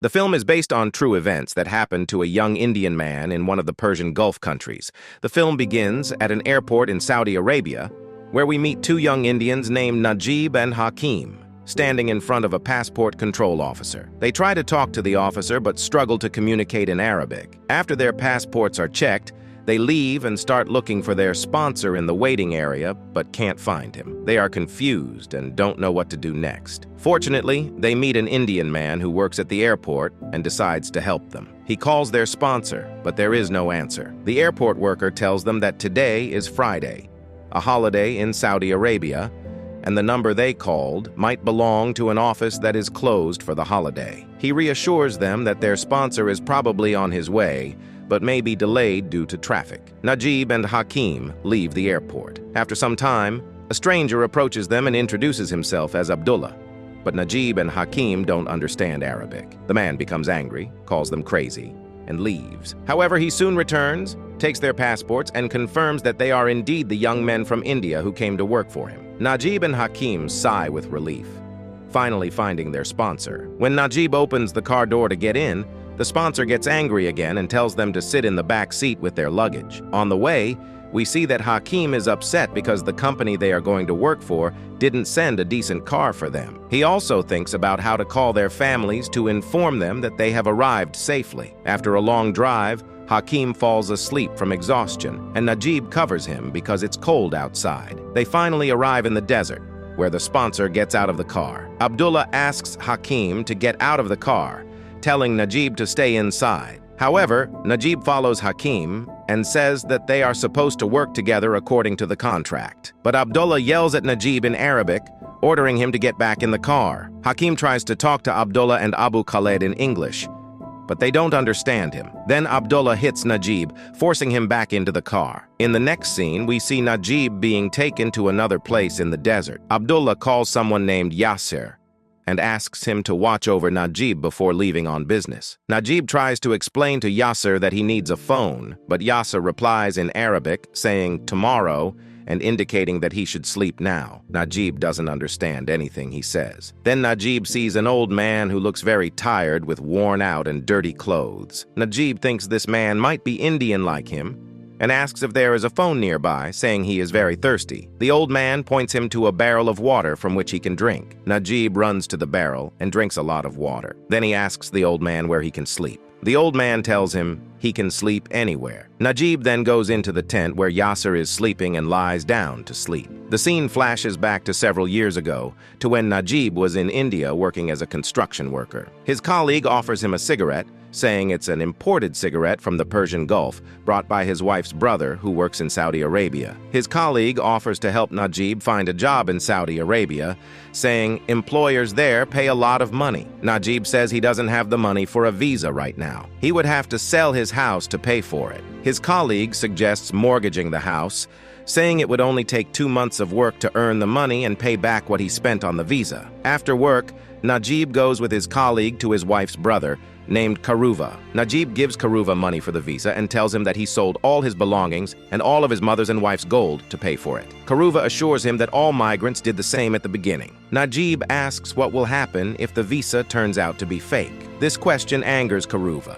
The film is based on true events that happened to a young Indian man in one of the Persian Gulf countries. The film begins at an airport in Saudi Arabia, where we meet two young Indians named Najib and Hakim, standing in front of a passport control officer. They try to talk to the officer but struggle to communicate in Arabic. After their passports are checked, they leave and start looking for their sponsor in the waiting area, but can't find him. They are confused and don't know what to do next. Fortunately, they meet an Indian man who works at the airport and decides to help them. He calls their sponsor, but there is no answer. The airport worker tells them that today is Friday, a holiday in Saudi Arabia, and the number they called might belong to an office that is closed for the holiday. He reassures them that their sponsor is probably on his way, but may be delayed due to traffic. Najib and Hakim leave the airport. After some time, a stranger approaches them and introduces himself as Abdullah. But Najib and Hakim don't understand Arabic. The man becomes angry, calls them crazy, and leaves. However, he soon returns, takes their passports, and confirms that they are indeed the young men from India who came to work for him. Najib and Hakim sigh with relief, finally finding their sponsor. When Najib opens the car door to get in, the sponsor gets angry again and tells them to sit in the back seat with their luggage. On the way, we see that Hakim is upset because the company they are going to work for didn't send a decent car for them. He also thinks about how to call their families to inform them that they have arrived safely. After a long drive, Hakim falls asleep from exhaustion, and Najib covers him because it's cold outside. They finally arrive in the desert, where the sponsor gets out of the car. Abdullah asks Hakim to get out of the car, telling Najib to stay inside. However, Najib follows Hakim and says that they are supposed to work together according to the contract. But Abdullah yells at Najib in Arabic, ordering him to get back in the car. Hakim tries to talk to Abdullah and Abu Khaled in English, but they don't understand him. Then Abdullah hits Najib, forcing him back into the car. In the next scene, we see Najib being taken to another place in the desert. Abdullah calls someone named Yasser and asks him to watch over Najib before leaving on business. Najib tries to explain to Yasser that he needs a phone, but Yasser replies in Arabic, saying tomorrow, and indicating that he should sleep now. Najib doesn't understand anything he says. Then Najib sees an old man who looks very tired with worn out and dirty clothes. Najib thinks this man might be Indian like him, and asks if there is a phone nearby, saying he is very thirsty. The old man points him to a barrel of water from which he can drink. Najib runs to the barrel and drinks a lot of water. Then he asks the old man where he can sleep. The old man tells him he can sleep anywhere. Najib then goes into the tent where Yasser is sleeping and lies down to sleep. The scene flashes back to several years ago, to when Najib was in India working as a construction worker. His colleague offers him a cigarette, saying it's an imported cigarette from the Persian Gulf, brought by his wife's brother, who works in Saudi Arabia. His colleague offers to help Najib find a job in Saudi Arabia, saying employers there pay a lot of money. Najib says he doesn't have the money for a visa right now. He would have to sell his house to pay for it. His colleague suggests mortgaging the house, saying it would only take 2 months of work to earn the money and pay back what he spent on the visa. After work, Najib goes with his colleague to his wife's brother, named Karuva. Najib gives Karuva money for the visa and tells him that he sold all his belongings and all of his mother's and wife's gold to pay for it. Karuva assures him that all migrants did the same at the beginning. Najib asks what will happen if the visa turns out to be fake. This question angers Karuva,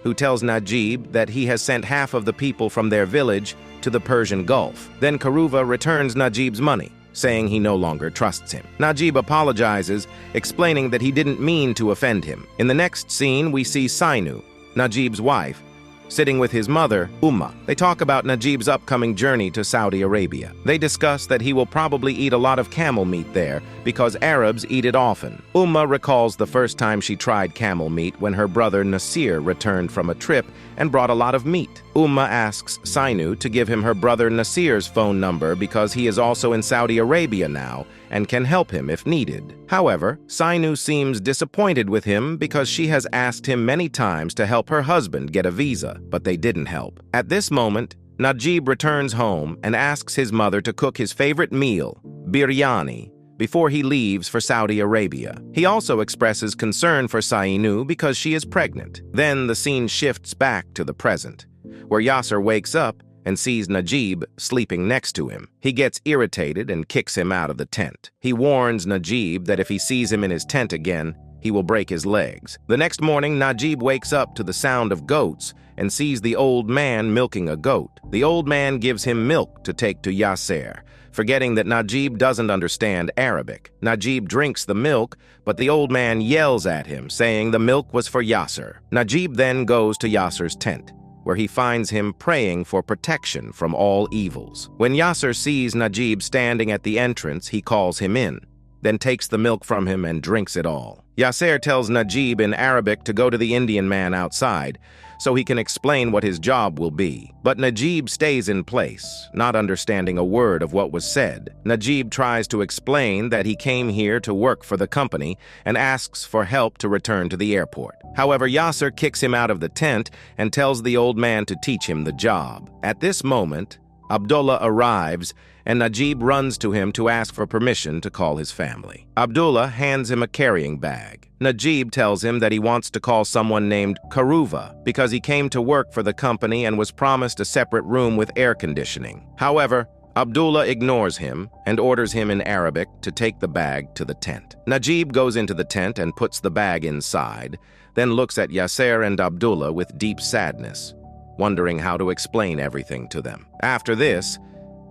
who tells Najib that he has sent half of the people from their village to the Persian Gulf. Then Karuva returns Najib's money, saying he no longer trusts him. Najib apologizes, explaining that he didn't mean to offend him. In the next scene, we see Sainu, Najib's wife, sitting with his mother, Umma. They talk about Najib's upcoming journey to Saudi Arabia. They discuss that he will probably eat a lot of camel meat there because Arabs eat it often. Umma recalls the first time she tried camel meat when her brother Nasir returned from a trip and brought a lot of meat. Umma asks Sainu to give him her brother Nasir's phone number because he is also in Saudi Arabia now and can help him if needed. However, Sainu seems disappointed with him because she has asked him many times to help her husband get a visa, but they didn't help. At this moment, Najib returns home and asks his mother to cook his favorite meal, biryani, before he leaves for Saudi Arabia. He also expresses concern for Sainu because she is pregnant. Then the scene shifts back to the present, where Yasser wakes up and sees Najib sleeping next to him. He gets irritated and kicks him out of the tent. He warns Najib that if he sees him in his tent again, he will break his legs. The next morning, Najib wakes up to the sound of goats and sees the old man milking a goat. The old man gives him milk to take to Yasser, forgetting that Najib doesn't understand Arabic. Najib drinks the milk, but the old man yells at him, saying the milk was for Yasser. Najib then goes to Yasser's tent, where he finds him praying for protection from all evils. When Yasser sees Najib standing at the entrance, he calls him in, then takes the milk from him and drinks it all. Yasser tells Najib in Arabic to go to the Indian man outside, so he can explain what his job will be. But Najib stays in place, not understanding a word of what was said. Najib tries to explain that he came here to work for the company and asks for help to return to the airport. However, Yasser kicks him out of the tent and tells the old man to teach him the job. At this moment, Abdullah arrives, and Najib runs to him to ask for permission to call his family. Abdullah hands him a carrying bag. Najib tells him that he wants to call someone named Karuva because he came to work for the company and was promised a separate room with air conditioning. However, Abdullah ignores him and orders him in Arabic to take the bag to the tent. Najib goes into the tent and puts the bag inside, then looks at Yasser and Abdullah with deep sadness, wondering how to explain everything to them. After this,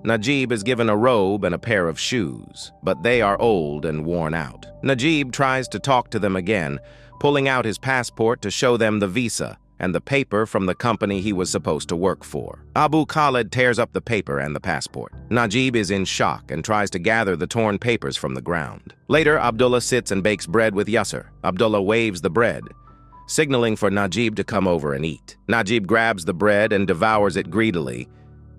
Najib is given a robe and a pair of shoes, but they are old and worn out. Najib tries to talk to them again, pulling out his passport to show them the visa and the paper from the company he was supposed to work for. Abu Khalid tears up the paper and the passport. Najib is in shock and tries to gather the torn papers from the ground. Later, Abdullah sits and bakes bread with Yasser. Abdullah waves the bread, signaling for Najib to come over and eat. Najib grabs the bread and devours it greedily,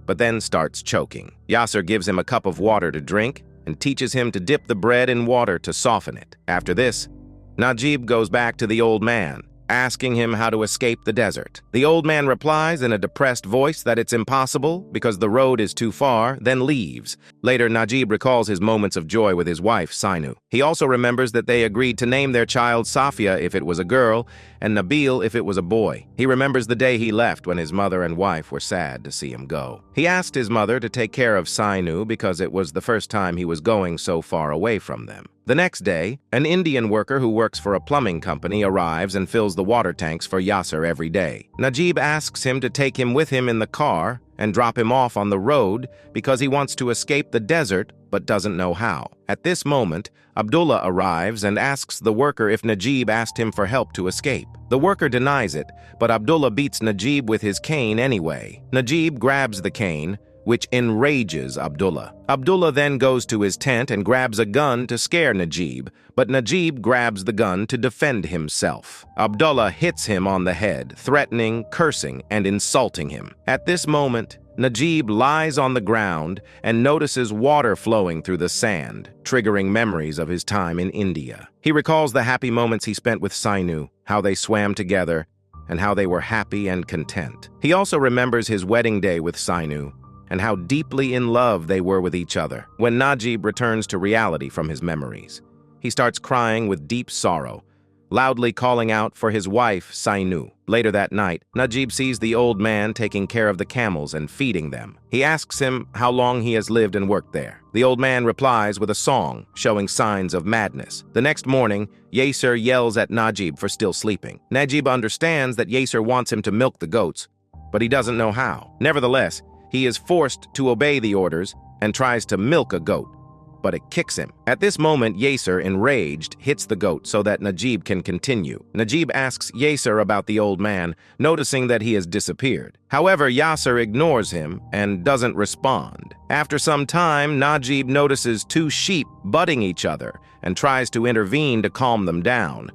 but then starts choking. Yasser gives him a cup of water to drink and teaches him to dip the bread in water to soften it. After this, Najib goes back to the old man, asking him how to escape the desert. The old man replies in a depressed voice that it's impossible because the road is too far, then leaves. Later, Najib recalls his moments of joy with his wife, Sainu. He also remembers that they agreed to name their child Safia if it was a girl, and Nabil if it was a boy. He remembers the day he left when his mother and wife were sad to see him go. He asked his mother to take care of Sainu because it was the first time he was going so far away from them. The next day, an Indian worker who works for a plumbing company arrives and fills the water tanks for Yasser every day. Najib asks him to take him with him in the car and drop him off on the road because he wants to escape the desert but doesn't know how. At this moment, Abdullah arrives and asks the worker if Najib asked him for help to escape. The worker denies it, but Abdullah beats Najib with his cane anyway. Najib grabs the cane, which enrages Abdullah. Abdullah then goes to his tent and grabs a gun to scare Najib, but Najib grabs the gun to defend himself. Abdullah hits him on the head, threatening, cursing, and insulting him. At this moment, Najib lies on the ground and notices water flowing through the sand, triggering memories of his time in India. He recalls the happy moments he spent with Sainu, how they swam together, and how they were happy and content. He also remembers his wedding day with Sainu, and how deeply in love they were with each other. When Najib returns to reality from his memories, he starts crying with deep sorrow, loudly calling out for his wife, Sainu. Later that night, Najib sees the old man taking care of the camels and feeding them. He asks him how long he has lived and worked there. The old man replies with a song, showing signs of madness. The next morning, Yasser yells at Najib for still sleeping. Najib understands that Yasser wants him to milk the goats, but he doesn't know how. Nevertheless, he is forced to obey the orders and tries to milk a goat, but it kicks him. At this moment, Yasser, enraged, hits the goat so that Najib can continue. Najib asks Yasser about the old man, noticing that he has disappeared. However, Yasser ignores him and doesn't respond. After some time, Najib notices two sheep butting each other and tries to intervene to calm them down.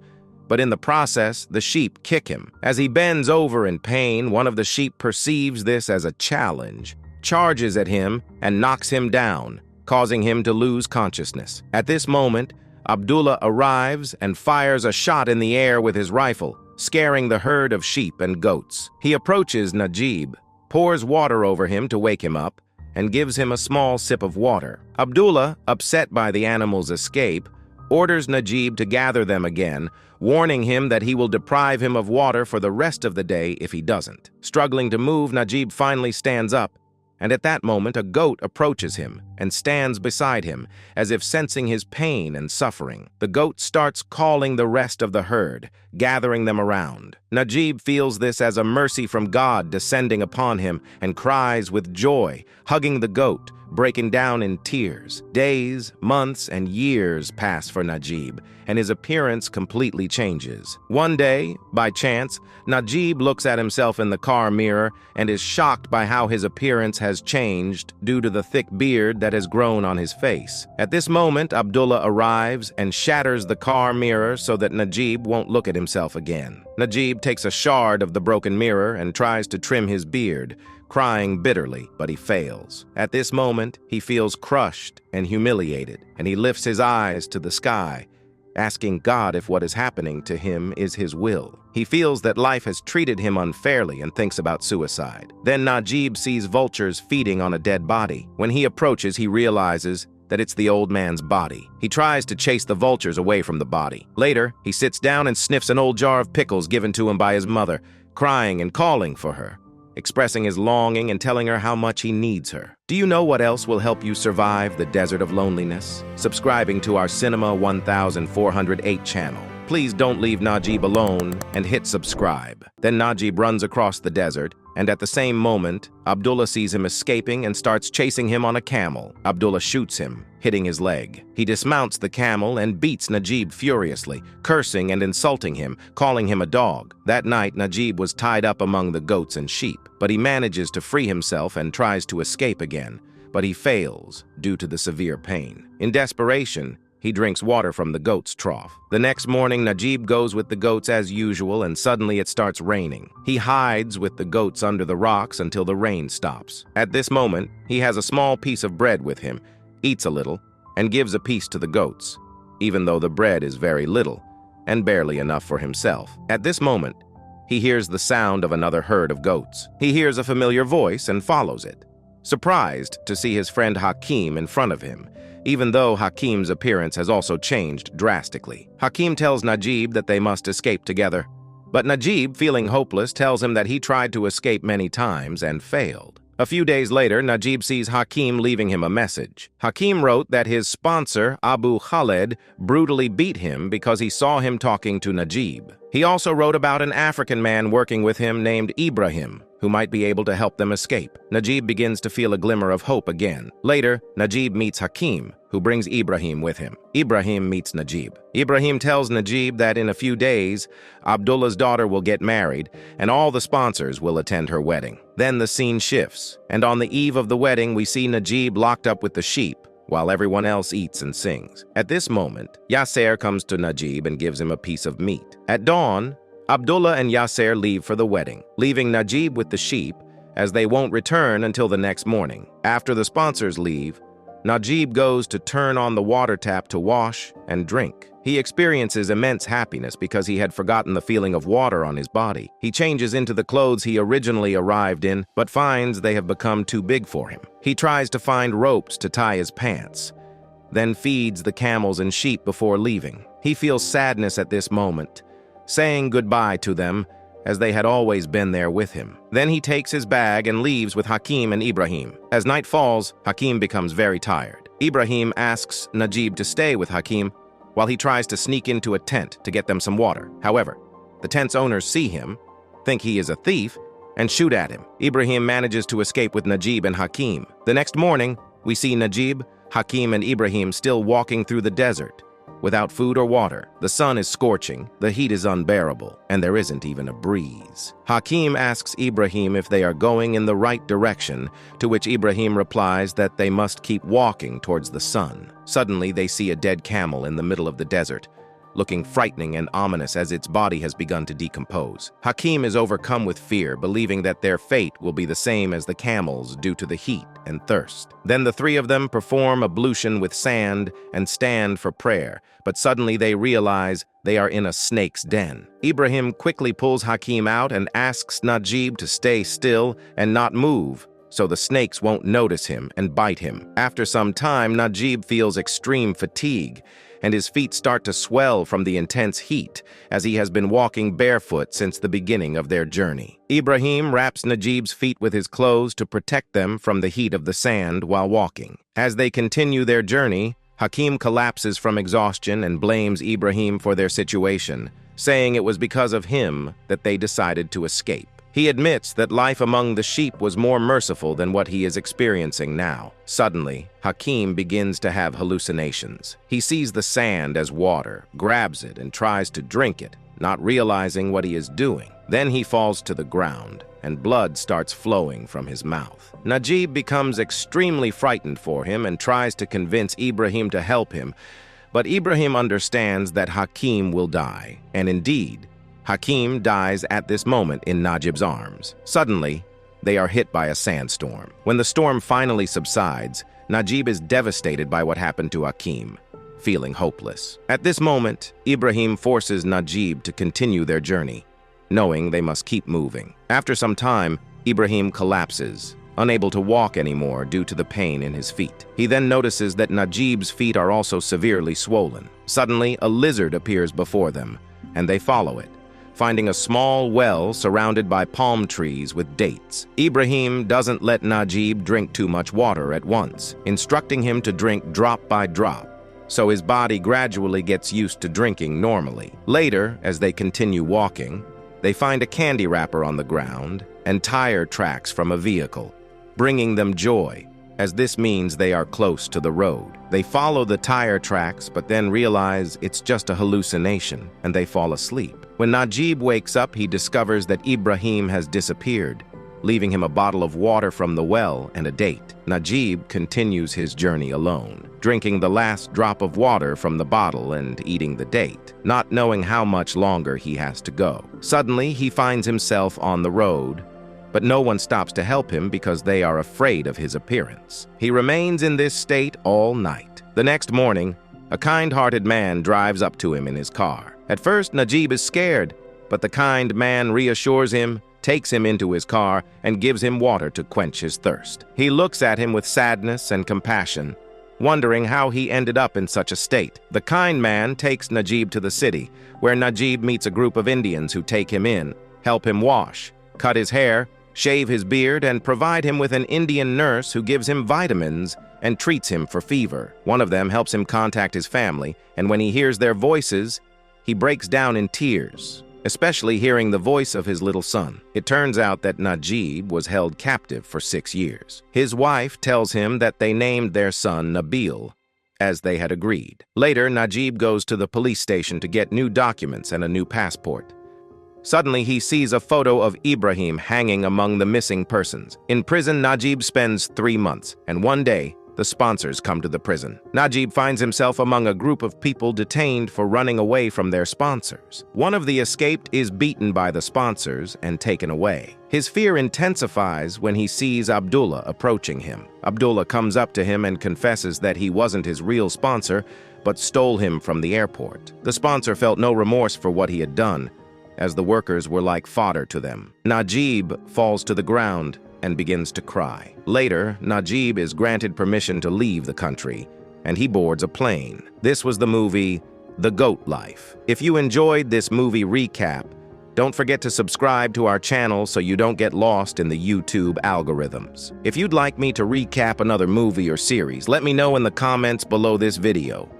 But in the process, the sheep kick him. As he bends over in pain, one of the sheep perceives this as a challenge, charges at him, and knocks him down, causing him to lose consciousness. At this moment, Abdullah arrives and fires a shot in the air with his rifle, scaring the herd of sheep and goats. He approaches Najib, pours water over him to wake him up, and gives him a small sip of water. Abdullah, upset by the animal's escape, orders Najib to gather them again, warning him that he will deprive him of water for the rest of the day if he doesn't. Struggling to move, Najib finally stands up And at that moment, a goat approaches him and stands beside him, as if sensing his pain and suffering. The goat starts calling the rest of the herd, gathering them around. Najib feels this as a mercy from God descending upon him and cries with joy, hugging the goat, breaking down in tears. Days, months, and years pass for Najib, and his appearance completely changes. One day, by chance, Najib looks at himself in the car mirror and is shocked by how his appearance has changed due to the thick beard that has grown on his face. At this moment, Abdullah arrives and shatters the car mirror so that Najib won't look at himself again. Najib takes a shard of the broken mirror and tries to trim his beard, crying bitterly, but he fails. At this moment, he feels crushed and humiliated, and he lifts his eyes to the sky, asking God if what is happening to him is his will. He feels that life has treated him unfairly and thinks about suicide. Then Najib sees vultures feeding on a dead body. When he approaches, he realizes that it's the old man's body. He tries to chase the vultures away from the body. Later, he sits down and sniffs an old jar of pickles given to him by his mother, crying and calling for her, expressing his longing and telling her how much he needs her. Do you know what else will help you survive the desert of loneliness? Subscribing to our Cinema 1408 channel. Please don't leave Najib alone and hit subscribe. Then Najib runs across the desert, and at the same moment, Abdullah sees him escaping and starts chasing him on a camel. Abdullah shoots him, hitting his leg. He dismounts the camel and beats Najib furiously, cursing and insulting him, calling him a dog. That night, Najib was tied up among the goats and sheep, but he manages to free himself and tries to escape again, but he fails due to the severe pain. In desperation, he drinks water from the goat's trough. The next morning, Najib goes with the goats as usual, and suddenly it starts raining. He hides with the goats under the rocks until the rain stops. At this moment, he has a small piece of bread with him, eats a little, and gives a piece to the goats, even though the bread is very little and barely enough for himself. At this moment, he hears the sound of another herd of goats. He hears a familiar voice and follows it, surprised to see his friend Hakim in front of him, even though Hakim's appearance has also changed drastically. Hakim tells Najib that they must escape together, but Najib, feeling hopeless, tells him that he tried to escape many times and failed. A few days later, Najib sees Hakim leaving him a message. Hakim wrote that his sponsor, Abu Khaled, brutally beat him because he saw him talking to Najib. He also wrote about an African man working with him named Ibrahim, who might be able to help them escape. Najib begins to feel a glimmer of hope again. Later, Najib meets Hakim, who brings Ibrahim with him. Ibrahim meets Najib. Ibrahim tells Najib that in a few days, Abdullah's daughter will get married, and all the sponsors will attend her wedding. Then the scene shifts, and on the eve of the wedding, we see Najib locked up with the sheep, while everyone else eats and sings. At this moment, Yasser comes to Najib and gives him a piece of meat. At dawn, Abdullah and Yasser leave for the wedding, leaving Najib with the sheep, as they won't return until the next morning. After the sponsors leave, Najib goes to turn on the water tap to wash and drink. He experiences immense happiness because he had forgotten the feeling of water on his body. He changes into the clothes he originally arrived in, but finds they have become too big for him. He tries to find ropes to tie his pants, then feeds the camels and sheep before leaving. He feels sadness at this moment, saying goodbye to them as they had always been there with him. Then he takes his bag and leaves with Hakim and Ibrahim. As night falls, Hakim becomes very tired. Ibrahim asks Najib to stay with Hakim while he tries to sneak into a tent to get them some water. However, the tent's owners see him, think he is a thief, and shoot at him. Ibrahim manages to escape with Najib and Hakim. The next morning, we see Najib, Hakim, and Ibrahim still walking through the desert, without food or water. The sun is scorching, the heat is unbearable, and there isn't even a breeze. Hakim asks Ibrahim if they are going in the right direction, to which Ibrahim replies that they must keep walking towards the sun. Suddenly, they see a dead camel in the middle of the desert, looking frightening and ominous as its body has begun to decompose. Hakim is overcome with fear, believing that their fate will be the same as the camels due to the heat and thirst. Then the three of them perform ablution with sand and stand for prayer, but suddenly they realize they are in a snake's den. Ibrahim quickly pulls Hakim out and asks Najib to stay still and not move, so the snakes won't notice him and bite him. After some time, Najib feels extreme fatigue and his feet start to swell from the intense heat, as he has been walking barefoot since the beginning of their journey. Ibrahim wraps Najib's feet with his clothes to protect them from the heat of the sand while walking. As they continue their journey, Hakim collapses from exhaustion and blames Ibrahim for their situation, saying it was because of him that they decided to escape. He admits that life among the sheep was more merciful than what he is experiencing now. Suddenly, Hakim begins to have hallucinations. He sees the sand as water, grabs it, and tries to drink it, not realizing what he is doing. Then he falls to the ground, and blood starts flowing from his mouth. Najib becomes extremely frightened for him and tries to convince Ibrahim to help him, but Ibrahim understands that Hakim will die, and indeed, Hakim dies at this moment in Najib's arms. Suddenly, they are hit by a sandstorm. When the storm finally subsides, Najib is devastated by what happened to Hakim, feeling hopeless. At this moment, Ibrahim forces Najib to continue their journey, knowing they must keep moving. After some time, Ibrahim collapses, unable to walk anymore due to the pain in his feet. He then notices that Najib's feet are also severely swollen. Suddenly, a lizard appears before them, and they follow it, finding a small well surrounded by palm trees with dates. Ibrahim doesn't let Najib drink too much water at once, instructing him to drink drop by drop, so his body gradually gets used to drinking normally. Later, as they continue walking, they find a candy wrapper on the ground and tire tracks from a vehicle, bringing them joy, as this means they are close to the road. They follow the tire tracks, but then realize it's just a hallucination, and they fall asleep. When Najib wakes up, he discovers that Ibrahim has disappeared, leaving him a bottle of water from the well and a date. Najib continues his journey alone, drinking the last drop of water from the bottle and eating the date, not knowing how much longer he has to go. Suddenly, he finds himself on the road, but no one stops to help him because they are afraid of his appearance. He remains in this state all night. The next morning, a kind-hearted man drives up to him in his car. At first, Najib is scared, but the kind man reassures him, takes him into his car, and gives him water to quench his thirst. He looks at him with sadness and compassion, wondering how he ended up in such a state. The kind man takes Najib to the city, where Najib meets a group of Indians who take him in, help him wash, cut his hair, shave his beard, and provide him with an Indian nurse who gives him vitamins and treats him for fever. One of them helps him contact his family, and when he hears their voices, he breaks down in tears, especially hearing the voice of his little son. It turns out that Najib was held captive for 6 years. His wife tells him that they named their son Nabil, as they had agreed. Later, Najib goes to the police station to get new documents and a new passport. Suddenly, he sees a photo of Ibrahim hanging among the missing persons. In prison, Najib spends 3 months, and one day, the sponsors come to the prison. Najib finds himself among a group of people detained for running away from their sponsors. One of the escaped is beaten by the sponsors and taken away. His fear intensifies when he sees Abdullah approaching him. Abdullah comes up to him and confesses that he wasn't his real sponsor, but stole him from the airport. The sponsor felt no remorse for what he had done, as the workers were like fodder to them. Najib falls to the ground and begins to cry. Later, Najib is granted permission to leave the country, and he boards a plane. This was the movie The Goat Life. If you enjoyed this movie recap, don't forget to subscribe to our channel so you don't get lost in the YouTube algorithms. If you'd like me to recap another movie or series, let me know in the comments below this video.